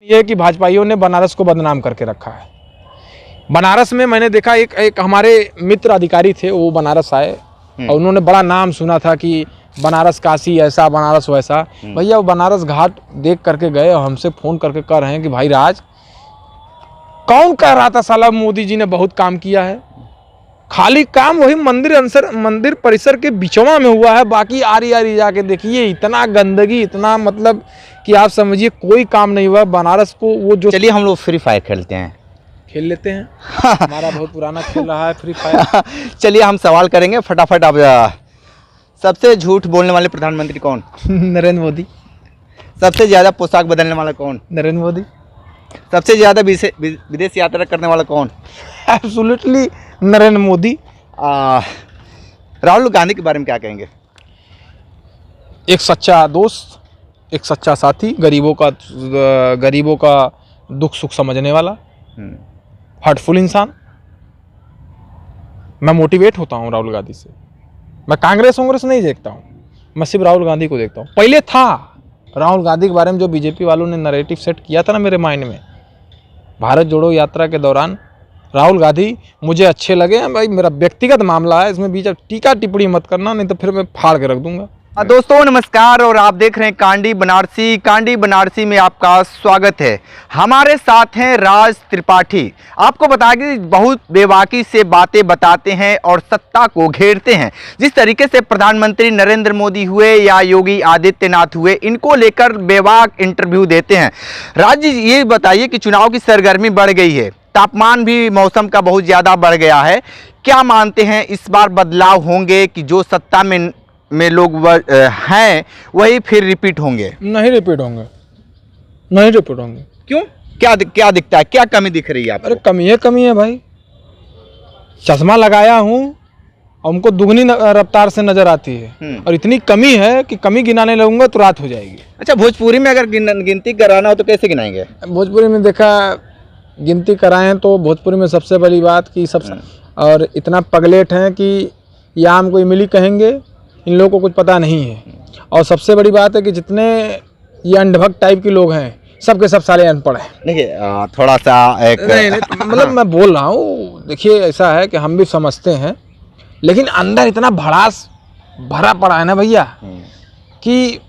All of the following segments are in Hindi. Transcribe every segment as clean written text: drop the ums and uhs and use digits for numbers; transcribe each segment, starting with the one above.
ये कि भाजपाइयों ने बनारस को बदनाम करके रखा है। बनारस में मैंने देखा एक हमारे मित्र अधिकारी थे, वो बनारस आए और उन्होंने बड़ा नाम सुना था कि बनारस काशी ऐसा, बनारस वैसा। भैया वो बनारस घाट देख करके गए और हमसे फ़ोन करके कह रहे हैं कि भाई राज, कौन कह रहा था साला मोदी जी ने बहुत काम किया है? खाली काम वही मंदिर परिसर के बिचवा में हुआ है, बाकी आरी जाके देखिए इतना गंदगी, इतना मतलब कि आप समझिए कोई काम नहीं हुआ बनारस को। वो जो चलिए हम लोग फ्री फायर खेलते हैं, खेल लेते हैं। हमारा बहुत पुराना खेल रहा है फ्री फायर। चलिए हम सवाल करेंगे फटाफट। अब सबसे झूठ बोलने वाले प्रधानमंत्री कौन? नरेंद्र मोदी। सबसे ज़्यादा पोशाक बदलने वाला कौन? नरेंद्र मोदी। सबसे ज़्यादा विदेश यात्रा करने वाला कौन? एब्सोल्युटली नरेंद्र मोदी। राहुल गांधी के बारे में क्या कहेंगे? एक सच्चा दोस्त, एक सच्चा साथी, गरीबों का दुख सुख समझने वाला, हार्टफुल इंसान। मैं मोटिवेट होता हूँ राहुल गांधी से। मैं कांग्रेस नहीं देखता हूँ, मैं सिर्फ राहुल गांधी को देखता हूँ। पहले था राहुल गांधी के बारे में जो बीजेपी वालों ने नैरेटिव सेट किया था ना मेरे माइंड में, भारत जोड़ो यात्रा के दौरान राहुल गांधी मुझे अच्छे लगे हैं। भाई मेरा व्यक्तिगत मामला है, इसमें बीच टीका टिप्पणी मत करना, नहीं तो फिर मैं फाड़ के रख दूंगा। दोस्तों नमस्कार, और आप देख रहे हैं कांडी बनारसी। कांडी बनारसी में आपका स्वागत है। हमारे साथ हैं राज त्रिपाठी। आपको बता कि बहुत बेबाकी से बातें बताते हैं और सत्ता को घेरते हैं। जिस तरीके से प्रधानमंत्री नरेंद्र मोदी हुए या योगी आदित्यनाथ हुए, इनको लेकर बेबाक इंटरव्यू देते हैं। राज जी ये बताइए कि चुनाव की सरगर्मी बढ़ गई है, तापमान भी मौसम का बहुत ज़्यादा बढ़ गया है। क्या मानते हैं इस बार बदलाव होंगे कि जो सत्ता में लोग हैं वही फिर रिपीट होंगे? नहीं रिपीट होंगे, नहीं रिपीट होंगे। क्यों? क्या दिखता है, क्या कमी दिख रही है आपको? अरे कमी है भाई। चश्मा लगाया हूँ और हमको दुगनी रफ्तार से नजर आती है, और इतनी कमी है कि कमी गिनाने लगूंगा तो रात हो जाएगी। अच्छा, भोजपुरी में अगर गिनती कराना हो तो कैसे गिनाएंगे? भोजपुरी में देखा, गिनती कराएं तो भोजपुरी में सबसे बड़ी बात कि सब और इतना पगलेट हैं कि या हमको इमली कहेंगे, इन लोगों को कुछ पता नहीं है। और सबसे बड़ी बात है कि जितने ये अंधभक्त टाइप के लोग हैं, सबके सब सारे अनपढ़ हैं। देखिए थोड़ा सा एक नहीं मतलब मैं बोल रहा हूँ, देखिए ऐसा है कि हम भी समझते हैं, लेकिन अंदर इतना भड़ास भरा पड़ा है ना भैया कि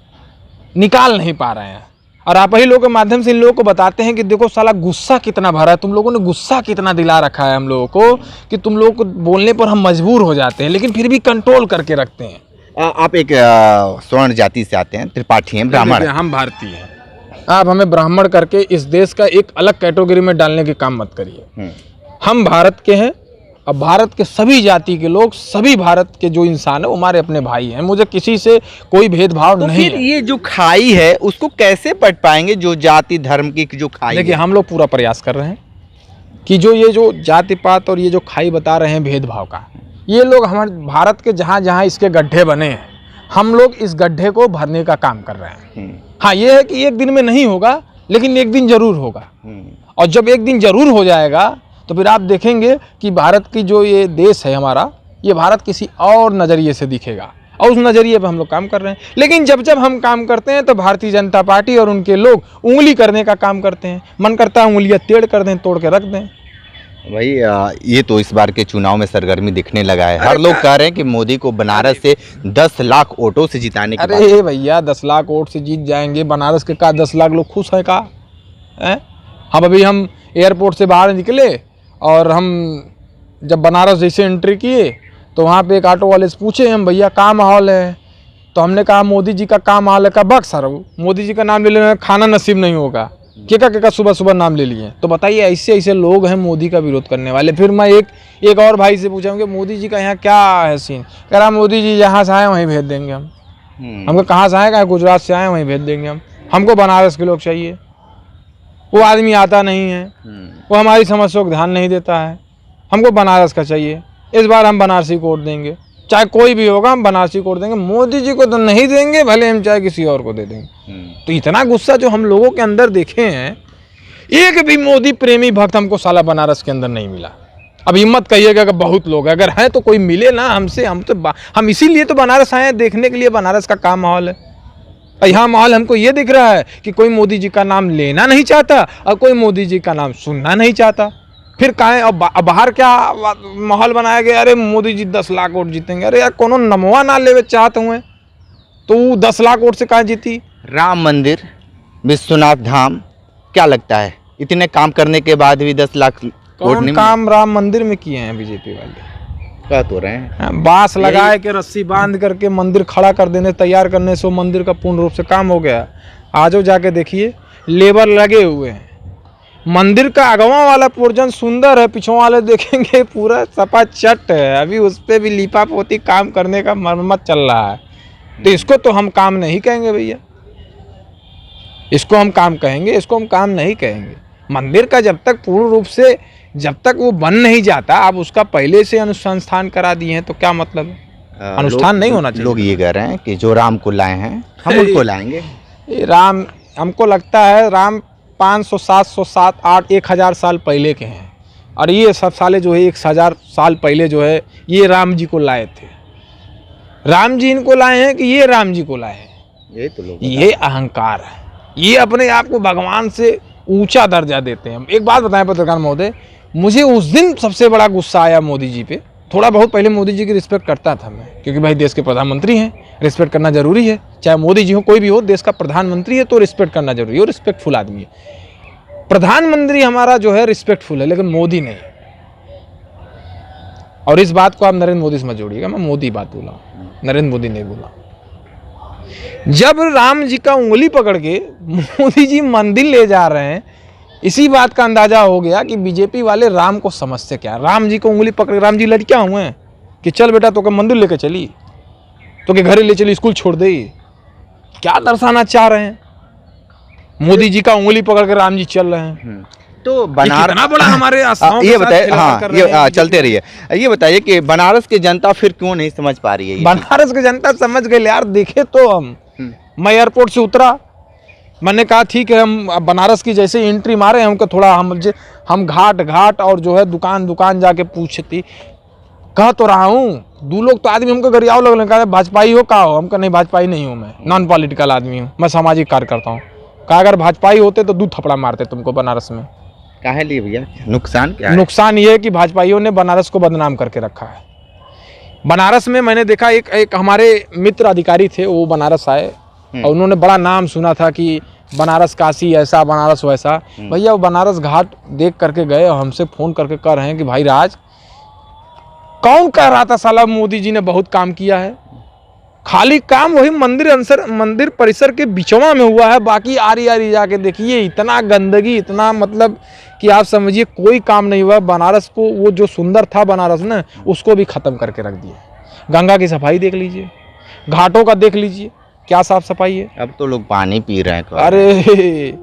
निकाल नहीं पा रहे हैं। और आप ही लोगों के माध्यम से इन लोगों को बताते हैं कि देखो साला गुस्सा कितना भरा है, तुम लोगों ने गुस्सा कितना दिला रखा है हम लोगों को कि तुम लोगों को बोलने पर हम मजबूर हो जाते हैं, लेकिन फिर भी कंट्रोल करके रखते हैं। आप एक स्वर्ण जाति से आते हैं, त्रिपाठी हैं, ब्राह्मण। हम भारतीय हैं। आप हमें ब्राह्मण करके इस देश का एक अलग कैटेगरी में डालने के काम मत करिए। हम भारत के हैं, और भारत के सभी जाति के लोग, सभी भारत के जो इंसान है वो हमारे अपने भाई हैं। मुझे किसी से कोई भेदभाव नहीं है। ये जो खाई है उसको कैसे पढ़ पाएंगे, जो जाति धर्म की जो खाई? देखिए हम लोग पूरा प्रयास कर रहे हैं कि ये जो जाति पात और ये जो खाई बता रहे हैं भेदभाव का, ये लोग हमारे भारत के जहाँ जहाँ इसके गड्ढे बने हैं, हम लोग इस गड्ढे को भरने का काम कर रहे हैं। हाँ, ये है कि एक दिन में नहीं होगा, लेकिन एक दिन जरूर होगा। और जब एक दिन जरूर हो जाएगा तो फिर आप देखेंगे कि भारत की जो ये देश है हमारा, ये भारत किसी और नज़रिए से दिखेगा, और उस नज़रिए पे हम लोग काम कर रहे हैं। लेकिन जब हम काम करते हैं तो भारतीय जनता पार्टी और उनके लोग उंगली करने का काम करते हैं। मन करता है उंगलियां टेढ़ कर दें, तोड़ के रख दें। भाई ये तो इस बार के चुनाव में सरगर्मी दिखने लगा है। हर लोग कह रहे हैं कि मोदी को बनारस से 10 लाख वोटों से जिताने की। अरे भैया 10 लाख वोट से जीत जाएंगे, बनारस के का 10 लाख लोग खुश है का? हम अभी एयरपोर्ट से बाहर निकले और हम जब बनारस जैसे एंट्री किए तो वहाँ पे एक ऑटो वाले से पूछे हम, भैया क्या माहौल है? तो हमने कहा मोदी जी का क्या माहौल है? का बक सर मोदी जी का नाम ले लेना खाना नसीब नहीं होगा। क्या सुबह नाम ले लिए। तो बताइए ऐसे लोग हैं मोदी का विरोध करने वाले। फिर मैं एक और भाई से पूछा कि मोदी जी का यहाँ क्या है सीन? कह रहा मोदी जी जहाँ से आए वहीं भेज देंगे हम। हमको कहाँ से आए? कहा गुजरात से आए वहीं भेज देंगे हम। हमको बनारस के लोग चाहिए। वो आदमी आता नहीं है, वो हमारी समस्या को ध्यान नहीं देता है। हमको बनारस का चाहिए। इस बार हम बनारसी को वोट देंगे, चाहे कोई भी होगा हम बनारसी को वोट देंगे। मोदी जी को तो नहीं देंगे, भले हम चाहे किसी और को दे देंगे। तो इतना गुस्सा जो हम लोगों के अंदर देखे हैं, एक भी मोदी प्रेमी भक्त हमको साला बनारस के अंदर नहीं मिला। अब हिम्मत कहिएगा कि बहुत लोग अगर हैं तो कोई मिले ना हमसे। हम इसीलिए तो बनारस आए हैं देखने के लिए बनारस का क्या माहौल है। और यहाँ माहौल हमको ये दिख रहा है कि कोई मोदी जी का नाम लेना नहीं चाहता और कोई मोदी जी का नाम सुनना नहीं चाहता। फिर कहें अब बाहर क्या माहौल बनाया गया, अरे मोदी जी 10 लाख वोट जीतेंगे। अरे यार कोनो नमवा ना लेवे चाहते हुए तो 10 लाख वोट से कहाँ जीती। राम मंदिर, विश्वनाथ धाम, क्या लगता है इतने काम करने के बाद भी 10 लाख वोट कौन नहीं काम राम मंदिर में किए हैं बीजेपी वाले? कह तो रहे हैं बांस लगाए के रस्सी बांध करके मंदिर खड़ा कर देने तैयार करने से वो मंदिर का पूर्ण रूप से काम हो गया। आजो जाके देखिए लेबर लगे हुए हैं। मंदिर का अगवा वाला पोर्शन सुंदर है, पिछों वाले देखेंगे पूरा सपा चट है। अभी उस पर भी लीपा पोती काम करने का मरम्मत चल रहा है। तो इसको तो हम काम नहीं कहेंगे भैया, इसको हम काम कहेंगे, इसको हम काम नहीं कहेंगे। मंदिर का जब तक पूर्ण रूप से जब तक वो बन नहीं जाता, आप उसका पहले से अनुसंधान करा दिए हैं तो क्या मतलब है? अनुष्ठान नहीं होना चाहिए। लोग ये कह रहे हैं कि जो राम को लाए हैं हम उनको लाएंगे। ये राम, हमको लगता है राम 500, 700, 7, 8, 1000 साल पहले के हैं और ये सब साले जो है 1000 साल पहले जो है ये राम जी को लाए थे। राम जी इनको लाए हैं कि ये राम जी को लाए हैं? ये तो लोग ये अहंकार है, ये अपने आप को भगवान से ऊंचा दर्जा देते हैं। एक बात बताएं पत्रकार महोदय, मुझे उस दिन सबसे बड़ा गुस्सा आया मोदी जी पे। थोड़ा बहुत पहले मोदी जी की रिस्पेक्ट करता था मैं, क्योंकि भाई देश के प्रधानमंत्री हैं, रिस्पेक्ट करना जरूरी है। चाहे मोदी जी हो कोई भी हो, देश का प्रधानमंत्री है तो रिस्पेक्ट करना जरूरी है, रिस्पेक्टफुल आदमी है। प्रधानमंत्री हमारा जो है रिस्पेक्टफुल है, लेकिन मोदी नहीं। और इस बात को आप नरेंद्र मोदी से मत जोड़िएगा, मैं मोदी बात बोला, नरेंद्र मोदी नहीं बोला। जब राम जी का उंगली पकड़ के मोदी जी मंदिर ले जा रहे हैं, इसी बात का अंदाजा हो गया कि बीजेपी वाले राम को समझते क्या। राम जी को उंगली पकड़, राम जी लड़कियां हुए हैं कि चल बेटा तो के मंदिर लेके चली, तो के घर ले चली, स्कूल छोड़ दे। क्या दर्शाना चाह रहे हैं? मोदी जी का उंगली पकड़ के राम जी चल रहे हैं। तो बनारस बड़ा हमारे आस्थाओं ये के साथ बताइए, खिलवाड़ हाँ कर रहे ये हैं। चलते रहिए। ये बताइए कि बनारस की जनता फिर क्यों नहीं समझ पा रही है ये बनारस की जनता समझ गए यार। देखे तो हम, मैं एयरपोर्ट से उतरा, मैंने कहा ठीक है हम बनारस की जैसे एंट्री मारे, हमको थोड़ा हम घाट और जो है दुकान जाके पूछती। कह तो रहा हूँ, दो लोग तो आदमी हमको गरियाव लगने कहा भाजपाई हो का हो? हमको नहीं, भाजपाई नहीं हूँ, मैं नॉन पॉलिटिकल आदमी हूँ, मैं सामाजिक कार्य करता हूँ। कहा अगर भाजपाई होते तो 2 थप्पड़ा मारते तुमको बनारस में। काहे लिए भैया, नुकसान क्या है? नुकसान ये है कि भाजपाइयों ने बनारस को बदनाम करके रखा है। बनारस में मैंने देखा एक हमारे मित्र अधिकारी थे, वो बनारस आए और उन्होंने बड़ा नाम सुना था कि बनारस काशी ऐसा, बनारस वैसा। भैया वो बनारस घाट देख करके गए और हमसे फ़ोन करके कह रहे हैं कि भाई राज, कौन कह रहा था साला मोदी जी ने बहुत काम किया है? खाली काम वही मंदिर परिसर के बिचवा में हुआ है, बाकी आरी जाके देखिए इतना गंदगी, इतना मतलब कि आप समझिए कोई काम नहीं हुआ। बनारस को वो जो सुंदर था बनारस ना, उसको भी ख़त्म करके रख दिया। गंगा की सफाई देख लीजिए, घाटों का देख लीजिए, क्या साफ सफाई है। अब तो लोग पानी पी रहे हैं। अरे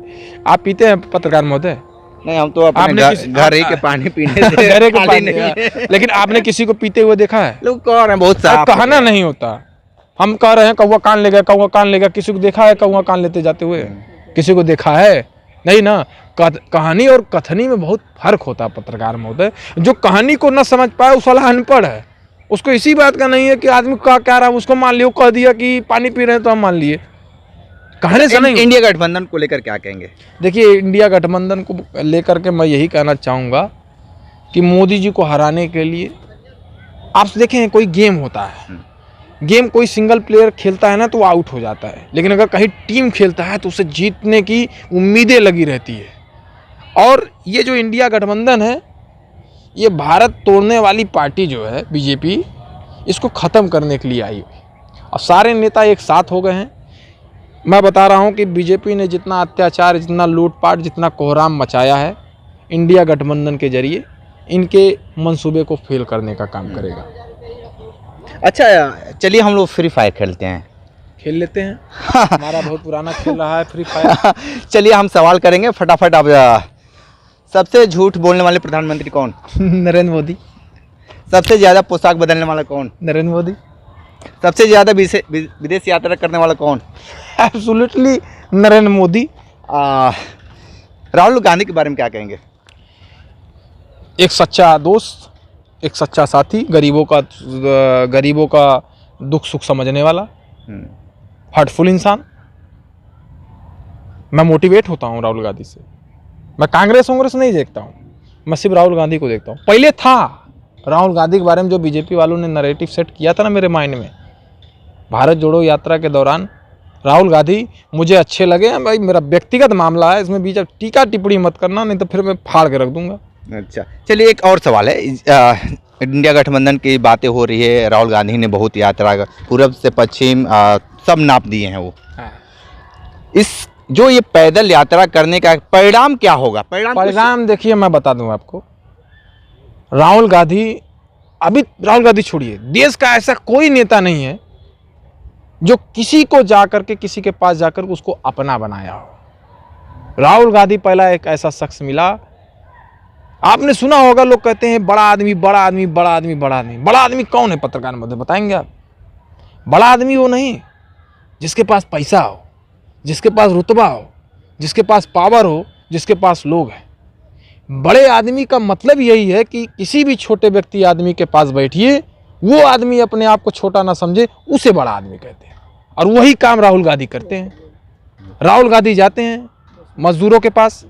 आप पीते हैं पत्रकार महोदय? नहीं, हम तो अपने घर ही के पानी पीने से घर के पानी नहीं। लेकिन आपने किसी को पीते हुए देखा है? लोग कह रहे हैं बहुत साफ, कहना नहीं होता। हम कह रहे हैं कौवा कान ले गया, कौवा कान ले गया। किसी को देखा है कौवा कान लेते जाते हुए? किसी को देखा है? नहीं ना। कहानी और कथनी में बहुत फर्क होता है पत्रकार महोदय। जो कहानी को न समझ पाए उस वाला अनपढ़ है। उसको इसी बात का नहीं है कि आदमी क्या रहा है, उसको मान लियो, कह दिया कि पानी पी रहे हैं तो हम मान लिए। कहने से नहीं। इंडिया गठबंधन को लेकर क्या कहेंगे? देखिए, इंडिया गठबंधन को लेकर के मैं यही कहना चाहूँगा कि मोदी जी को हराने के लिए आप देखें, कोई गेम होता है, गेम कोई सिंगल प्लेयर खेलता है ना तो वो आउट हो जाता है, लेकिन अगर कहीं टीम खेलता है तो उसे जीतने की उम्मीदें लगी रहती है। और ये जो इंडिया गठबंधन है, ये भारत तोड़ने वाली पार्टी जो है बीजेपी, इसको ख़त्म करने के लिए आई हुई और सारे नेता एक साथ हो गए हैं। मैं बता रहा हूँ कि बीजेपी ने जितना अत्याचार, जितना लूटपाट, जितना कोहराम मचाया है, इंडिया गठबंधन के जरिए इनके मंसूबे को फेल करने का काम करेगा। अच्छा, चलिए हम लोग फ्री फायर खेलते हैं। खेल लेते हैं। हमारा बहुत पुराना खेल रहा है फ्री फायर। चलिए हम सवाल करेंगे फटाफट। आप सबसे झूठ बोलने वाले प्रधानमंत्री कौन? नरेंद्र मोदी। सबसे ज़्यादा पोशाक बदलने वाला कौन? नरेंद्र मोदी। सबसे ज़्यादा विदेश यात्रा करने वाला कौन? एब्सोल्युटली नरेंद्र मोदी। राहुल गांधी के बारे में क्या कहेंगे? एक सच्चा दोस्त, एक सच्चा साथी, गरीबों का दुख सुख समझने वाला, हार्टफुल इंसान। मैं मोटिवेट होता हूँ राहुल गांधी से। मैं कांग्रेस कांग्रेस नहीं देखता हूँ, मैं सिर्फ राहुल गांधी को देखता हूँ। पहले था राहुल गांधी के बारे में जो बीजेपी वालों ने नैरेटिव सेट किया था ना मेरे माइंड में, भारत जोड़ो यात्रा के दौरान राहुल गांधी मुझे अच्छे लगे हैं। भाई मेरा व्यक्तिगत मामला है, इसमें बीच टीका टिप्पणी मत करना, नहीं तो फिर मैं फाड़ के रख दूंगा। अच्छा, चलिए एक और सवाल है। इंडिया गठबंधन की बातें हो रही है, राहुल गांधी ने बहुत यात्रा पूर्व से पश्चिम सब नाप दिए हैं वो। इस जो ये पैदल यात्रा करने का परिणाम क्या होगा? परिणाम देखिए, मैं बता दूं आपको। राहुल गांधी छोड़िए, देश का ऐसा कोई नेता नहीं है जो किसी को जाकर के किसी के पास जाकर उसको अपना बनाया हो। राहुल गांधी पहला एक ऐसा शख्स मिला, आपने सुना होगा लोग कहते हैं बड़ा आदमी बड़ा आदमी बड़ा आदमी बड़ा आदमी। बड़ा आदमी कौन है? पत्रकार मध्य बताएंगे आप। बड़ा आदमी वो नहीं जिसके पास पैसा हो, जिसके पास रुतबा हो, जिसके पास पावर हो, जिसके पास लोग हैं। बड़े आदमी का मतलब यही है कि किसी भी छोटे व्यक्ति आदमी के पास बैठिए, वो आदमी अपने आप को छोटा ना समझे, उसे बड़ा आदमी कहते हैं। और वही काम राहुल गांधी करते हैं। राहुल गांधी जाते हैं मजदूरों के पास,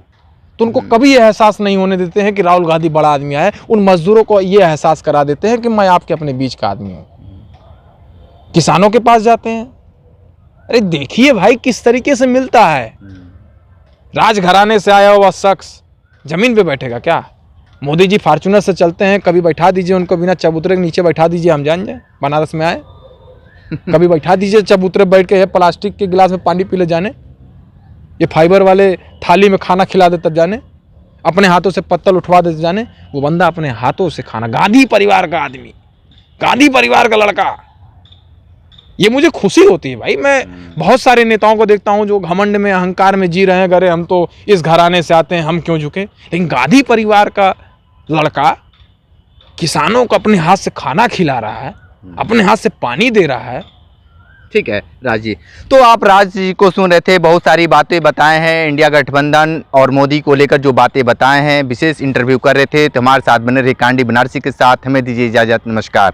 तो उनको कभी ये एहसास नहीं होने देते हैं कि राहुल गांधी बड़ा आदमी आया है। उन मजदूरों को ये एहसास करा देते हैं कि मैं आपके अपने बीच का आदमी हूँ। किसानों के पास जाते हैं, अरे देखिए भाई किस तरीके से मिलता है। राजघराने से आया हुआ शख्स जमीन पे बैठेगा क्या? मोदी जी फॉर्च्यूनर से चलते हैं, कभी बैठा दीजिए उनको बिना चबूतरे के नीचे बैठा दीजिए, हम जान जाए बनारस में आए। कभी बैठा दीजिए चबूतरे बैठ के, प्लास्टिक के गिलास में पानी पी ले जाने, ये फाइबर वाले थाली में खाना खिला दे तब जाने, अपने हाथों से पत्तल उठवा दे जाने। वो बंदा अपने हाथों से खाना, गांधी परिवार का आदमी, गांधी परिवार का लड़का, ये मुझे खुशी होती है भाई। मैं बहुत सारे नेताओं को देखता हूं जो घमंड में अहंकार में जी रहे हैं, अरे हम तो इस घराने से आते हैं, हम क्यों झुके। लेकिन गांधी परिवार का लड़का किसानों को अपने हाथ से खाना खिला रहा है, अपने हाथ से पानी दे रहा है। ठीक है राज जी, तो आप राज जी को सुन रहे थे, बहुत सारी बातें बताए हैं इंडिया गठबंधन और मोदी को लेकर जो बातें बताए हैं, विशेष इंटरव्यू कर रहे थे। तो हमारे साथ बने रहे कांडी बनारसी के साथ, हमें दीजिए इजाज़त, नमस्कार।